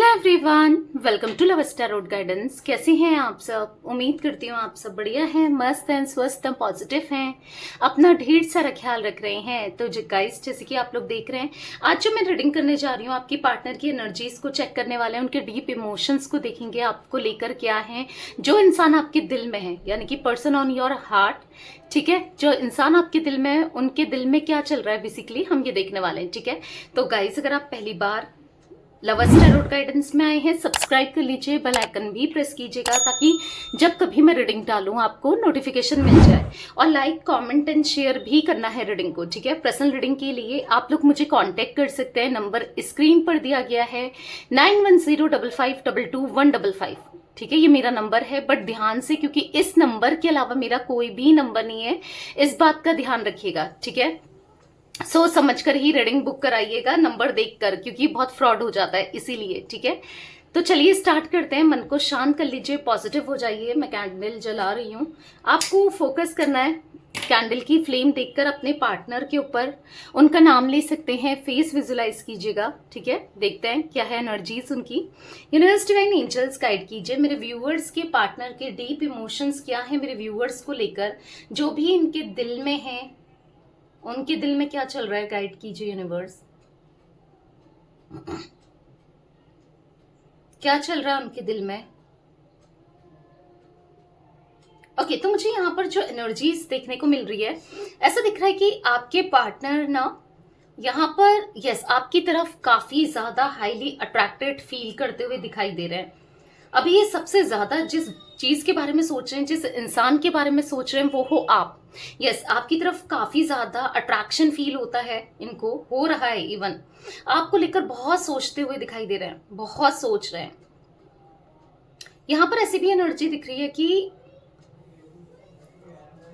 Everyone, welcome to love star road guidance. कैसे हैं आप सब? उम्मीद करती हूँ आप सब बढ़िया हैं, मस्त हैं, स्वस्थ हैं, पॉजिटिव हैं, अपना ढेर सारा ख्याल रख रहे हैं। तो गाइस, जैसे कि आप लोग देख रहे हैं, आज जो मैं रीडिंग करने जा रही हूँ, आपकी पार्टनर की एनर्जीज को चेक करने वाले हैं, उनके डीप इमोशंस को देखेंगे, आपको लेकर क्या है, जो इंसान आपके दिल में है, यानी कि पर्सन ऑन योर हार्ट। ठीक है, जो इंसान आपके दिल में है, उनके दिल में क्या चल रहा है, बेसिकली हम ये देखने वाले हैं। ठीक है, तो गाइस, अगर आप पहली बार लव स्टार रोड गाइडेंस में आए हैं, सब्सक्राइब कर लीजिए, बेल आइकन भी प्रेस कीजिएगा ताकि जब कभी मैं रीडिंग डालूं आपको नोटिफिकेशन मिल जाए। और लाइक, कमेंट एंड शेयर भी करना है रीडिंग को। ठीक है, पर्सनल रीडिंग के लिए आप लोग मुझे कांटेक्ट कर सकते हैं, नंबर स्क्रीन पर दिया गया है 9105522155। ठीक है, ये मेरा नंबर है, बट ध्यान से, क्योंकि इस नंबर के अलावा मेरा कोई भी नंबर नहीं है, इस बात का ध्यान रखिएगा। ठीक है, सोच समझ कर ही रीडिंग बुक कराइएगा, नंबर देखकर, क्योंकि बहुत फ्रॉड हो जाता है इसीलिए। ठीक है, तो चलिए स्टार्ट करते हैं। मन को शांत कर लीजिए, पॉजिटिव हो जाइए। मैं कैंडल जला रही हूँ, आपको फोकस करना है कैंडल की फ्लेम देखकर अपने पार्टनर के ऊपर। उनका नाम ले सकते हैं, फेस विजुलाइज कीजिएगा। ठीक है, देखते हैं क्या है एनर्जीज उनकी। यूनिवर्स डिवाइन एंजल्स गाइड कीजिए मेरे व्यूअर्स के पार्टनर के डीप इमोशंस क्या है मेरे व्यूअर्स को लेकर, जो भी इनके दिल में है, उनके दिल में क्या चल रहा है, गाइड कीजिए यूनिवर्स। क्या चल रहा है उनके दिल में। ओके, तो मुझे यहाँ पर जो एनर्जीज देखने को मिल रही है, ऐसा दिख रहा है कि आपके पार्टनर ना यहाँ पर यस आपकी तरफ काफी ज्यादा हाईली अट्रैक्टेड फील करते हुए दिखाई दे रहे हैं। अभी ये सबसे ज्यादा जिस चीज के बारे में सोच रहे हैं, जिस इंसान के बारे में सोच रहे हैं, वो हो आप। यस, आपकी तरफ काफी ज्यादा अट्रैक्शन फील होता है, इनको हो रहा है। इवन आपको लेकर बहुत सोचते हुए दिखाई दे रहे हैं, बहुत सोच रहे हैं। यहां पर ऐसी भी एनर्जी दिख रही है कि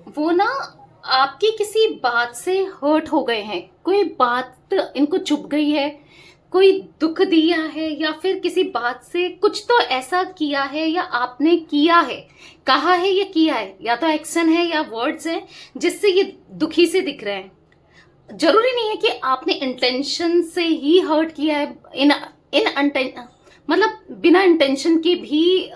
वो ना आपकी किसी बात से हर्ट हो गए हैं, कोई बात इनको चुभ गई है, कोई दुख दिया है, या फिर किसी बात से कुछ तो ऐसा किया है, या आपने किया है, कहा है या किया है, या तो एक्शन है या वर्ड्स है, जिससे ये दुखी से दिख रहे हैं। जरूरी नहीं है कि आपने इंटेंशन से ही हर्ट किया है, मतलब बिना इंटेंशन के भी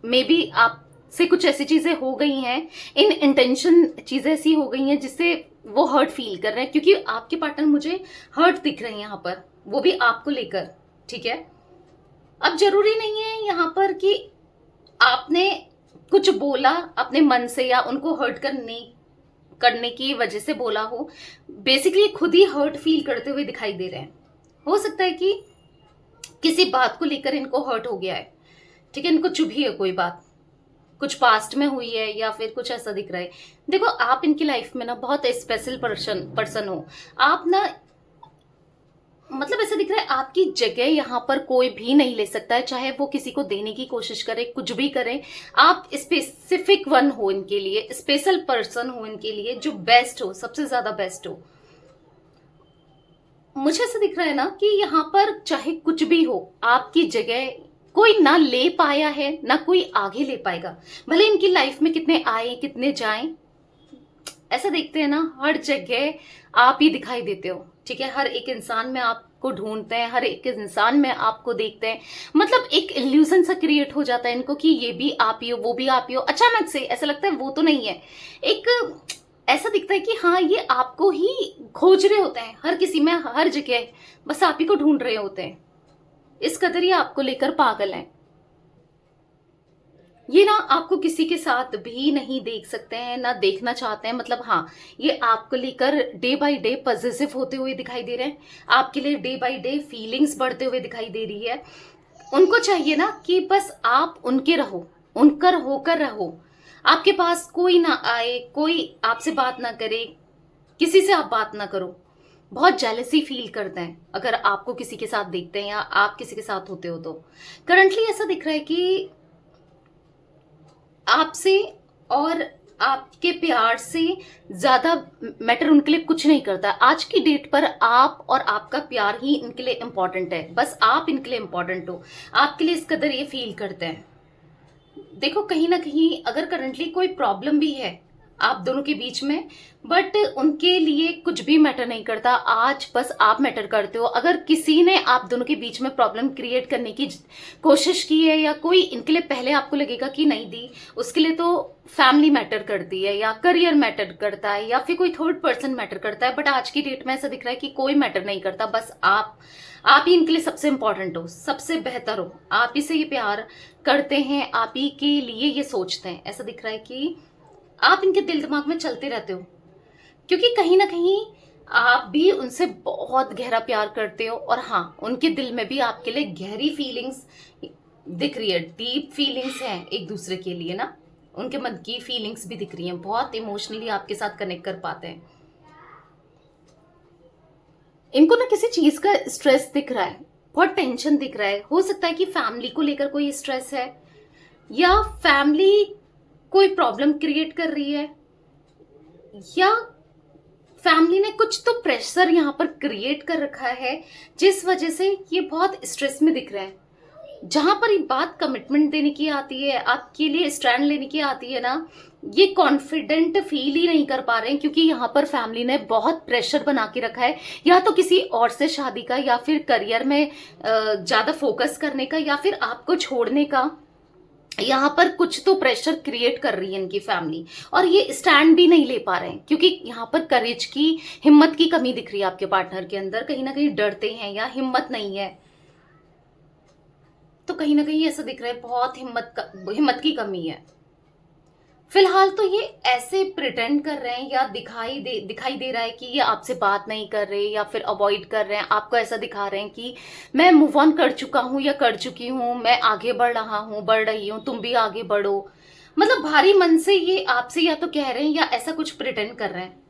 मे बी आपसे कुछ ऐसी चीजें हो गई हैं, इन इंटेंशन चीजें ऐसी हो गई हैं जिससे वो हर्ट फील कर रहे हैं, क्योंकि आपके पार्टनर मुझे हर्ट दिख रहे हैं यहाँ पर, वो भी आपको लेकर। ठीक है, अब जरूरी नहीं है यहाँ पर कि आपने कुछ बोला अपने मन से या उनको हर्ट करने की वजह से बोला हो, बेसिकली खुद ही हर्ट फील करते हुए दिखाई दे रहे हैं। हो सकता है कि किसी बात को लेकर इनको हर्ट हो गया है। ठीक है, इनको चुभी है कोई बात, कुछ पास्ट में हुई है, या फिर कुछ ऐसा दिख रहा है। देखो, आप इनकी लाइफ में ना बहुत स्पेशल पर्सन हो। आप ना, मतलब ऐसा दिख रहा है आपकी जगह यहाँ पर कोई भी नहीं ले सकता है, चाहे वो किसी को देने की कोशिश करे, कुछ भी करे। आप स्पेसिफिक वन हो इनके लिए, स्पेशल पर्सन हो इनके लिए, जो बेस्ट हो, सबसे ज्यादा बेस्ट हो। मुझे ऐसा दिख रहा है ना कि यहाँ पर चाहे कुछ भी हो, आपकी जगह कोई ना ले पाया है, ना कोई आगे ले पाएगा। भले इनकी लाइफ में कितने आए कितने जाएं, ऐसा देखते हैं ना, हर जगह आप ही दिखाई देते हो। ठीक है, हर एक इंसान में आपको ढूंढते हैं, हर एक इंसान में आपको देखते हैं। मतलब एक इल्यूजन सा क्रिएट हो जाता है इनको कि ये भी आप ही हो, वो भी आप ही हो। अचानक से ऐसा लगता है वो तो नहीं है, एक ऐसा दिखता है कि हाँ, ये आपको ही खोज रहे होते हैं, हर किसी में, हर जगह बस आप ही को ढूंढ रहे होते हैं। इस कदर ये आपको लेकर पागल हैं। ये ना आपको किसी के साथ भी नहीं देख सकते हैं, ना देखना चाहते हैं। मतलब हाँ, ये आपको लेकर डे बाय डे पॉजिटिव होते हुए दिखाई दे रहे हैं, आपके लिए डे बाय डे फीलिंग्स बढ़ते हुए दिखाई दे रही है। उनको चाहिए ना कि बस आप उनके रहो, उनकर होकर रहो। आपके पास कोई ना आए, कोई आपसे बात ना करे, किसी से आप बात ना करो। बहुत जेलसी फील करते हैं अगर आपको किसी के साथ देखते हैं, या आप किसी के साथ होते हो तो। करंटली ऐसा दिख रहा है कि आपसे और आपके प्यार से ज्यादा मैटर उनके लिए कुछ नहीं करता। आज की डेट पर आप और आपका प्यार ही इनके लिए इंपॉर्टेंट है, बस आप इनके लिए इंपॉर्टेंट हो, आपके लिए इस कदर ये फील करते हैं। देखो, कहीं ना कहीं अगर करंटली कोई प्रॉब्लम भी है, आप दोनों के बीच में, बट उनके लिए कुछ भी मैटर नहीं करता। आज बस आप मैटर करते हो। अगर किसी ने आप दोनों के बीच में प्रॉब्लम क्रिएट करने की कोशिश की है, या कोई इनके लिए पहले आपको लगेगा कि नहीं दी, उसके लिए तो फैमिली मैटर करती है, या करियर मैटर करता है, या फिर कोई थर्ड पर्सन मैटर करता है। बट आज की डेट में ऐसा दिख रहा है कि कोई मैटर नहीं करता, बस आप ही इनके लिए सबसे इंपॉर्टेंट हो, सबसे बेहतर हो। आप ही से ये प्यार करते हैं, आप ही के लिए ये सोचते हैं। ऐसा दिख रहा है कि आप इनके दिल दिमाग में चलते रहते हो, क्योंकि कहीं ना कहीं आप भी उनसे बहुत गहरा प्यार करते हो। और हाँ, उनके दिल में भी आपके लिए गहरी फीलिंग्स दिख रही है, डीप फीलिंग्स हैं एक दूसरे के लिए ना। उनके मन की फीलिंग्स भी दिख रही हैं, बहुत इमोशनली आपके साथ कनेक्ट कर पाते हैं। इनको ना किसी चीज का स्ट्रेस दिख रहा है, बहुत टेंशन दिख रहा है। हो सकता है कि फैमिली को लेकर कोई स्ट्रेस है, या फैमिली कोई प्रॉब्लम क्रिएट कर रही है, या फैमिली ने कुछ तो प्रेशर यहाँ पर क्रिएट कर रखा है, जिस वजह से ये बहुत स्ट्रेस में दिख रहे हैं। जहां पर ये बात कमिटमेंट देने की आती है, आपके लिए स्टैंड लेने की आती है ना, ये कॉन्फिडेंट फील ही नहीं कर पा रहे हैं, क्योंकि यहाँ पर फैमिली ने बहुत प्रेशर बना के रखा है, या तो किसी और से शादी का, या फिर करियर में ज्यादा फोकस करने का, या फिर आपको छोड़ने का। यहाँ पर कुछ तो प्रेशर क्रिएट कर रही है इनकी फैमिली, और ये स्टैंड भी नहीं ले पा रहे हैं, क्योंकि यहाँ पर करेज की, हिम्मत की कमी दिख रही है आपके पार्टनर के अंदर। कहीं ना कहीं डरते हैं, या हिम्मत नहीं है। तो कहीं ना कहीं ऐसा दिख रहा है बहुत हिम्मत की कमी है। फिलहाल तो ये ऐसे प्रिटेंड कर रहे हैं, या दिखाई दे रहा है कि ये आपसे बात नहीं कर रहे, या फिर अवॉइड कर रहे हैं। आपको ऐसा दिखा रहे हैं कि मैं मूव ऑन कर चुका हूं, या कर चुकी हूं, मैं आगे बढ़ रहा हूं, बढ़ रही हूं, तुम भी आगे बढ़ो। मतलब भारी मन से ये आपसे या तो कह रहे हैं, या ऐसा कुछ प्रिटेंड कर रहे हैं।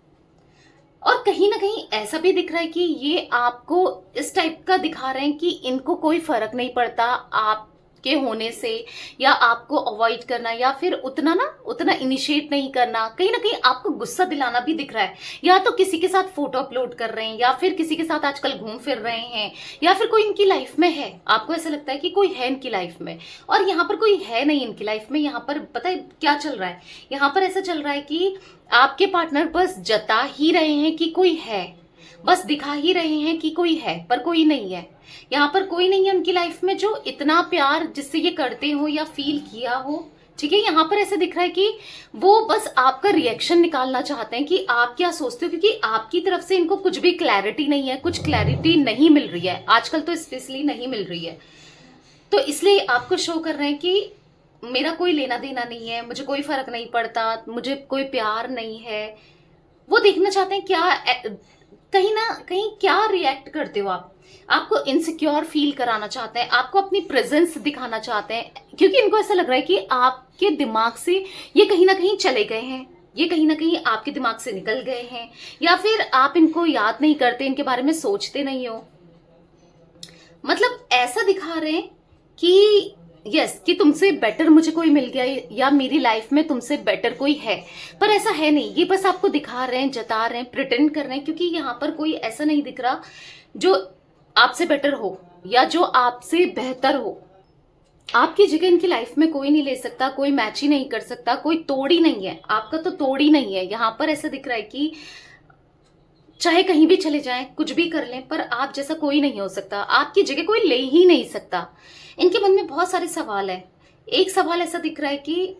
और कहीं ना कहीं ऐसा भी दिख रहा है कि ये आपको इस टाइप का दिखा रहे हैं कि इनको कोई फर्क नहीं पड़ता आपके होने से, या आपको अवॉइड करना, या फिर उतना इनिशिएट नहीं करना। कहीं ना कहीं आपको गुस्सा दिलाना भी दिख रहा है, या तो किसी के साथ फोटो अपलोड कर रहे हैं, या फिर किसी के साथ आजकल घूम फिर रहे हैं, या फिर कोई इनकी लाइफ में है। आपको ऐसा लगता है कि कोई है इनकी लाइफ में, और यहाँ पर कोई है नहीं इनकी लाइफ में। यहाँ पर पता है क्या चल रहा है? यहाँ पर ऐसा चल रहा है कि आपके पार्टनर बस जता ही रहे हैं कि कोई है, बस दिखा ही रहे हैं कि कोई है, पर कोई नहीं है। यहाँ पर कोई नहीं है उनकी लाइफ में जो इतना प्यार जिससे ये करते हो या फील किया हो। ठीक है, यहाँ पर ऐसे दिख रहा है कि वो बस आपका रिएक्शन निकालना चाहते हैं कि आप क्या सोचते हो, क्योंकि आपकी तरफ से इनको कुछ भी क्लैरिटी नहीं है, कुछ क्लैरिटी नहीं मिल रही है आजकल, तो स्पेशली नहीं मिल रही है। तो इसलिए आपको शो कर रहे हैं कि मेरा कोई लेना देना नहीं है, मुझे कोई फर्क नहीं पड़ता, मुझे कोई प्यार नहीं है। वो देखना चाहते हैं क्या कहीं ना कहीं क्या रिएक्ट करते हो आप। आपको इनसिक्योर फील कराना चाहते हैं, आपको अपनी प्रेजेंस दिखाना चाहते हैं, क्योंकि इनको ऐसा लग रहा है कि आपके दिमाग से ये कहीं ना कहीं चले गए हैं, ये कहीं ना कहीं आपके दिमाग से निकल गए हैं, या फिर आप इनको याद नहीं करते, इनके बारे में सोचते नहीं हो। मतलब ऐसा दिखा रहे हैं कि यस, कि तुमसे बेटर मुझे कोई मिल गया, या मेरी लाइफ में तुमसे बेटर कोई है। पर ऐसा है नहीं, ये बस आपको दिखा रहे हैं, जता रहे हैं, प्रिटेंड कर रहे हैं, क्योंकि यहाँ पर कोई ऐसा नहीं दिख रहा जो आपसे बेटर हो, या जो आपसे बेहतर हो। आपकी जगह इनकी लाइफ में कोई नहीं ले सकता, कोई मैच ही नहीं कर सकता, कोई तोड़ ही नहीं है, आपका तो तोड़ ही नहीं है। यहाँ पर ऐसा दिख रहा है कि चाहे कहीं भी चले जाएं, कुछ भी कर लें, पर आप जैसा कोई नहीं हो सकता, आपकी जगह कोई ले ही नहीं सकता। इनके मन में बहुत सारे सवाल है। एक सवाल ऐसा दिख रहा है कि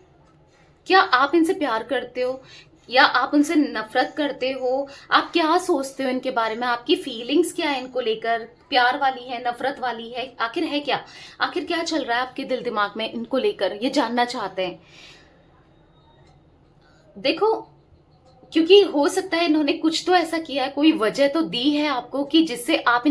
क्या आप इनसे प्यार करते हो, या आप उनसे नफरत करते हो? आप क्या सोचते हो इनके बारे में? आपकी फीलिंग्स क्या है इनको लेकर? प्यार वाली है, नफरत वाली है, आखिर है क्या? आखिर क्या चल रहा है आपके दिल दिमाग में इनको लेकर, ये जानना चाहते हैं। देखो, क्योंकि हो सकता है इन्होंने कुछ तो ऐसा किया है, कोई वजह तो दी है आपको कि जिससे आप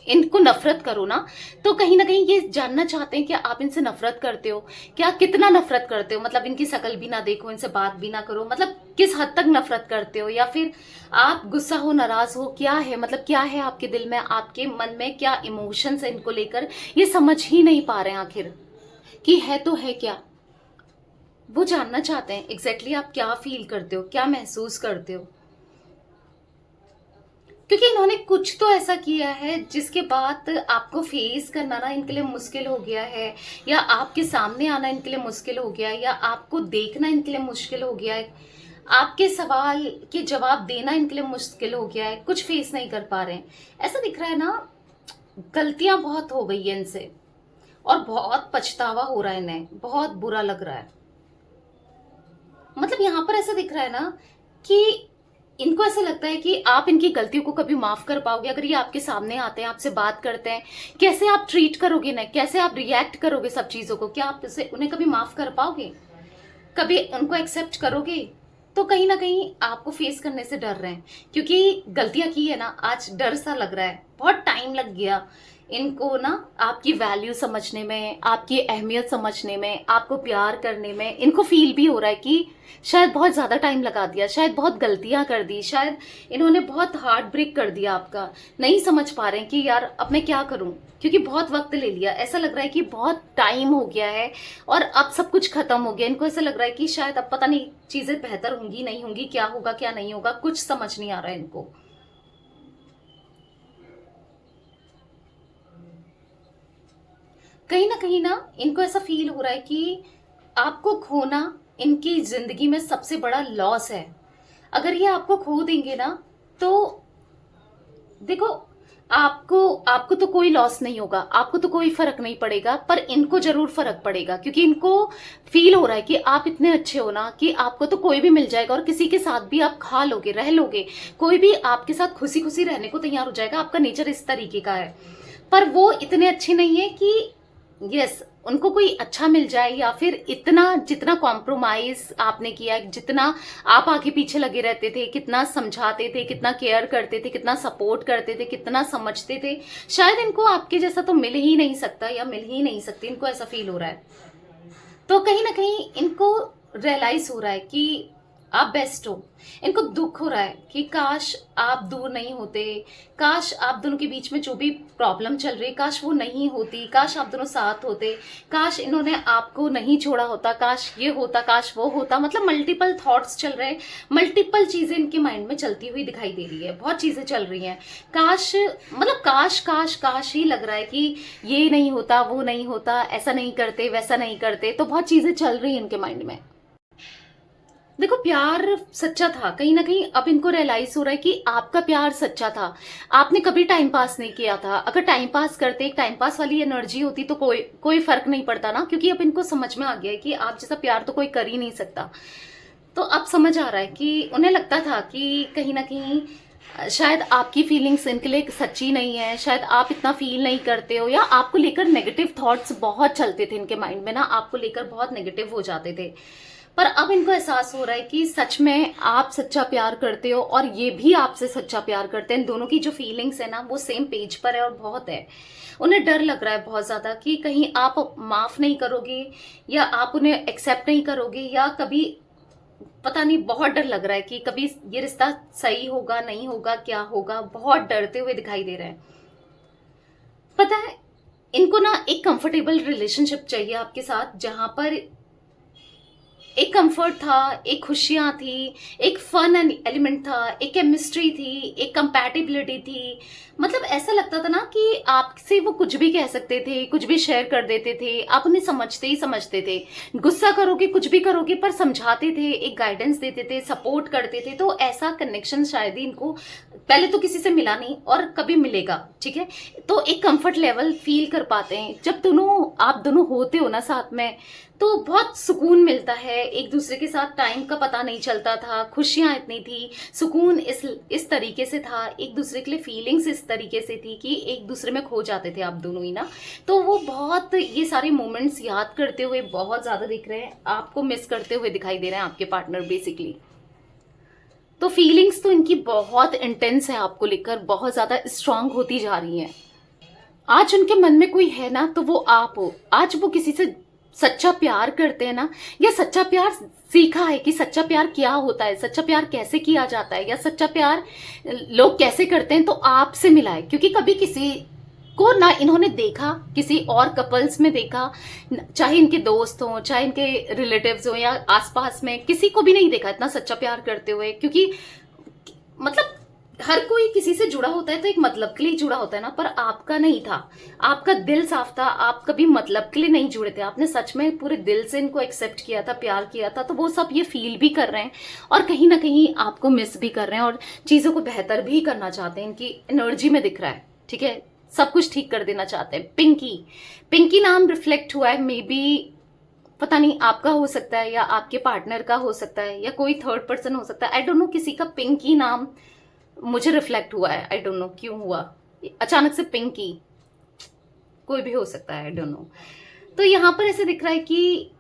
इनको नफरत करो ना। तो कहीं ना कहीं ये जानना चाहते हैं कि आप इनसे नफरत करते हो क्या, कितना नफरत करते हो। मतलब इनकी शक्ल भी ना देखो, इनसे बात भी ना करो, मतलब किस हद तक नफरत करते हो, या फिर आप गुस्सा हो, नाराज हो, क्या है? मतलब क्या है आपके दिल में, आपके मन में क्या इमोशंस है इनको लेकर, ये समझ ही नहीं पा रहे हैं आखिर कि है तो है क्या। वो जानना चाहते हैं एग्जैक्टली आप क्या फील करते हो, क्या महसूस करते हो। क्योंकि इन्होंने कुछ तो ऐसा किया है जिसके बाद आपको फेस करना ना इनके लिए मुश्किल हो गया है, या आपके सामने आना इनके लिए मुश्किल हो गया है, या आपको देखना इनके लिए मुश्किल हो गया है, आपके सवाल के जवाब देना इनके लिए मुश्किल हो गया है, कुछ फेस नहीं कर पा रहे हैं। ऐसा दिख रहा है ना, गलतियां बहुत हो गई है इनसे और बहुत पछतावा हो रहा है इन्हें, बहुत बुरा लग रहा है। मतलब यहाँ पर ऐसा दिख रहा है ना कि इनको ऐसा लगता है कि आप इनकी गलतियों को कभी माफ कर पाओगे। अगर ये आपके सामने आते हैं, आपसे बात करते हैं, कैसे आप ट्रीट करोगे ना, कैसे आप रिएक्ट करोगे सब चीजों को, क्या आप उसे उन्हें कभी माफ कर पाओगे, कभी उनको एक्सेप्ट करोगे? तो कहीं ना कहीं आपको फेस करने से डर रहे हैं, क्योंकि गलतियां की है ना, आज डर सा लग रहा है। बहुत टाइम लग गया इनको ना आपकी वैल्यू समझने में, आपकी अहमियत समझने में, आपको प्यार करने में। इनको फील भी हो रहा है कि शायद बहुत ज्यादा टाइम लगा दिया, शायद बहुत गलतियां कर दी, शायद इन्होंने बहुत हार्ट ब्रेक कर दिया आपका। नहीं समझ पा रहे हैं कि यार अब मैं क्या करूं, क्योंकि बहुत वक्त ले लिया। ऐसा लग रहा है कि बहुत टाइम हो गया है और अब सब कुछ खत्म हो गया। इनको ऐसा लग रहा है कि शायद अब पता नहीं चीजें बेहतर होंगी नहीं होंगी, क्या होगा क्या नहीं होगा, कुछ समझ नहीं आ रहा है इनको। कहीं ना इनको ऐसा फील हो रहा है कि आपको खोना इनकी जिंदगी में सबसे बड़ा लॉस है। अगर ये आपको खो देंगे ना, तो देखो, आपको आपको तो कोई लॉस नहीं होगा, आपको तो कोई फर्क नहीं पड़ेगा, पर इनको जरूर फर्क पड़ेगा, क्योंकि इनको फील हो रहा है कि आप इतने अच्छे हो ना कि आपको तो कोई भी मिल जाएगा और किसी के साथ भी आप खा लोगे, रह लोगे, कोई भी आपके साथ खुशी खुशी रहने को तैयार हो जाएगा। आपका नेचर इस तरीके का है। पर वो इतने अच्छे नहीं है कि यस उनको कोई अच्छा मिल जाए, या फिर इतना जितना कॉम्प्रोमाइज आपने किया, जितना आप आगे पीछे लगे रहते थे, कितना समझाते थे, कितना केयर करते थे, कितना सपोर्ट करते थे, कितना समझते थे, शायद इनको आपके जैसा तो मिल ही नहीं सकता या मिल ही नहीं सकती। इनको ऐसा फील हो रहा है। तो कहीं ना कहीं इनको रियलाइज हो रहा है कि आप बेस्ट हो। इनको दुख हो रहा है कि काश आप दूर नहीं होते, काश आप दोनों के बीच में जो भी प्रॉब्लम चल रही काश वो नहीं होती, काश आप दोनों साथ होते, काश इन्होंने आपको नहीं छोड़ा होता, काश ये होता, काश वो होता। मतलब मल्टीपल थॉट्स चल रहे हैं, मल्टीपल चीजें इनके माइंड में चलती हुई दिखाई दे रही है, बहुत चीजें चल रही हैं। काश, मतलब काश काश काश ही लग रहा है कि ये नहीं होता, वो नहीं होता, ऐसा नहीं करते, वैसा नहीं करते। तो बहुत चीजें चल रही हैं इनके माइंड में। देखो, प्यार सच्चा था कहीं ना कहीं। अब इनको रियलाइज हो रहा है कि आपका प्यार सच्चा था, आपने कभी टाइम पास नहीं किया था। अगर टाइम पास करते, एक टाइम पास वाली एनर्जी होती, तो कोई फर्क नहीं पड़ता ना, क्योंकि अब इनको समझ में आ गया है कि आप जैसा प्यार तो कोई कर ही नहीं सकता। तो अब समझ आ रहा है कि उन्हें लगता था कि कहीं ना कहीं शायद आपकी फीलिंग्स इनके लिए सच्ची नहीं है, शायद आप इतना फील नहीं करते हो, या आपको लेकर नेगेटिव थॉट्स बहुत चलते थे इनके माइंड में ना, आपको लेकर बहुत नेगेटिव हो जाते थे। पर अब इनको एहसास हो रहा है कि सच में आप सच्चा प्यार करते हो और ये भी आपसे सच्चा प्यार करते हैं। दोनों की जो फीलिंग्स है ना वो सेम पेज पर है और बहुत है। उन्हें डर लग रहा है बहुत ज्यादा कि कहीं आप माफ नहीं करोगे, या आप उन्हें एक्सेप्ट नहीं करोगे, या कभी पता नहीं, बहुत डर लग रहा है कि कभी ये रिश्ता सही होगा नहीं होगा, क्या होगा। बहुत डरते हुए दिखाई दे रहे हैं। पता है, इनको ना एक कंफर्टेबल रिलेशनशिप चाहिए आपके साथ, जहां पर एक कंफर्ट था, एक खुशियां थी, एक फन एलिमेंट था, एक केमिस्ट्री थी, एक कंपैटिबिलिटी थी। मतलब ऐसा लगता था ना कि आपसे वो कुछ भी कह सकते थे, कुछ भी शेयर कर देते थे, आप उन्हें समझते ही समझते थे। गुस्सा करोगे, कुछ भी करोगे, पर समझाते थे, एक गाइडेंस देते थे, सपोर्ट करते थे। तो ऐसा कनेक्शन शायद ही इनको पहले तो किसी से मिला नहीं और कभी मिलेगा, ठीक है। तो एक कंफर्ट लेवल फील कर पाते हैं जब आप दोनों होते हो ना साथ में, तो बहुत सुकून मिलता है। एक दूसरे के साथ टाइम का पता नहीं चलता था, खुशियां इतनी थी, सुकून इस तरीके से था, एक दूसरे के लिए फीलिंग्स इस तरीके से थी कि एक दूसरे में खो जाते थे आप दोनों ही ना। तो वो बहुत ये सारे मोमेंट्स याद करते हुए बहुत ज्यादा दिख रहे हैं, आपको मिस करते हुए दिखाई दे रहे हैं आपके पार्टनर बेसिकली। तो फीलिंग्स तो इनकी बहुत इंटेंस है, आपको लेकर बहुत ज्यादा स्ट्रांग होती जा रही हैं। आज उनके मन में कोई है ना, तो वो आप हो। आज वो किसी से सच्चा प्यार करते हैं ना, या सच्चा प्यार सीखा है कि सच्चा प्यार क्या होता है, सच्चा प्यार कैसे किया जाता है, या सच्चा प्यार लोग कैसे करते हैं, तो आपसे मिला है। क्योंकि कभी किसी को ना इन्होंने देखा, किसी और कपल्स में देखा, चाहे इनके दोस्त हो, चाहे इनके रिलेटिव्स हो, या आसपास में किसी को भी नहीं देखा इतना सच्चा प्यार करते हुए। क्योंकि मतलब हर कोई किसी से जुड़ा होता है तो एक मतलब के लिए जुड़ा होता है ना, पर आपका नहीं था। आपका दिल साफ था, आप कभी मतलब के लिए नहीं जुड़े थे, आपने सच में पूरे दिल से इनको एक्सेप्ट किया था, प्यार किया था। तो वो सब ये फील भी कर रहे हैं और कहीं ना कहीं आपको मिस भी कर रहे हैं और चीजों को बेहतर भी करना चाहते हैं। इनकी एनर्जी में दिख रहा है, ठीक है, सब कुछ ठीक कर देना चाहते हैं। पिंकी, पिंकी नाम रिफ्लेक्ट हुआ है, मे बी पता नहीं आपका हो सकता है या आपके पार्टनर का हो सकता है या कोई थर्ड पर्सन हो सकता है, आई डोंट नो। किसी का पिंकी नाम मुझे रिफ्लेक्ट हुआ है, आई डोंट नो क्यों हुआ अचानक से पिंकी, कोई भी हो सकता है, आई डोंट नो। तो यहाँ पर ऐसे दिख रहा है कि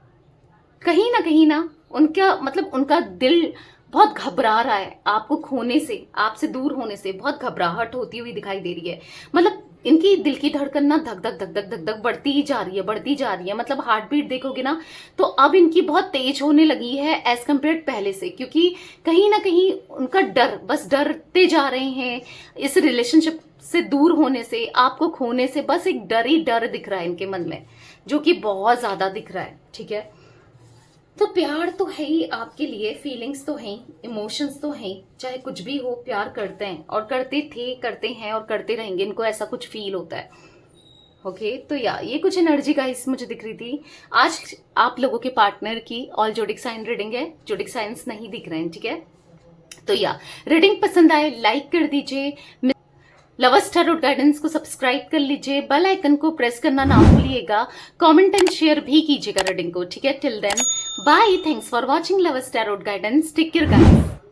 कहीं ना उनका मतलब उनका दिल बहुत घबरा रहा है आपको खोने से, आपसे दूर होने से बहुत घबराहट होती हुई दिखाई दे रही है। मतलब इनकी दिल की धड़कन ना धक धक धक धक धक धक बढ़ती ही जा रही है, बढ़ती जा रही है। मतलब हार्ट बीट देखोगे ना तो अब इनकी बहुत तेज होने लगी है एज कम्पेयर पहले से, क्योंकि कहीं ना कहीं उनका डर, बस डरते जा रहे हैं इस रिलेशनशिप से दूर होने से, आपको खोने से। बस एक डर ही डर दिख रहा है इनके मन में, जो कि बहुत ज्यादा दिख रहा है, ठीक है। तो प्यार तो है ही आपके लिए, फीलिंग्स तो हैं, इमोशंस तो हैं, चाहे कुछ भी हो प्यार करते हैं और करते थे, करते हैं और करते रहेंगे। इनको ऐसा कुछ फील होता है, ओके। तो या ये कुछ एनर्जी गाइस मुझे दिख रही थी। आज आप लोगों के पार्टनर की ऑल जोडिक साइन रीडिंग है, जोडिक साइंस नहीं दिख रहे हैं, ठीक है। तो या रीडिंग पसंद आए लाइक कर दीजिए, लवर्स टैरोट गाइडेंस को सब्सक्राइब कर लीजिए, बेल आइकन को प्रेस करना ना भूलिएगा, कमेंट एंड शेयर भी कीजिएगा रीडिंग को, ठीक है। Till then bye, thanks for watching lovers tarot guidance, take care guys.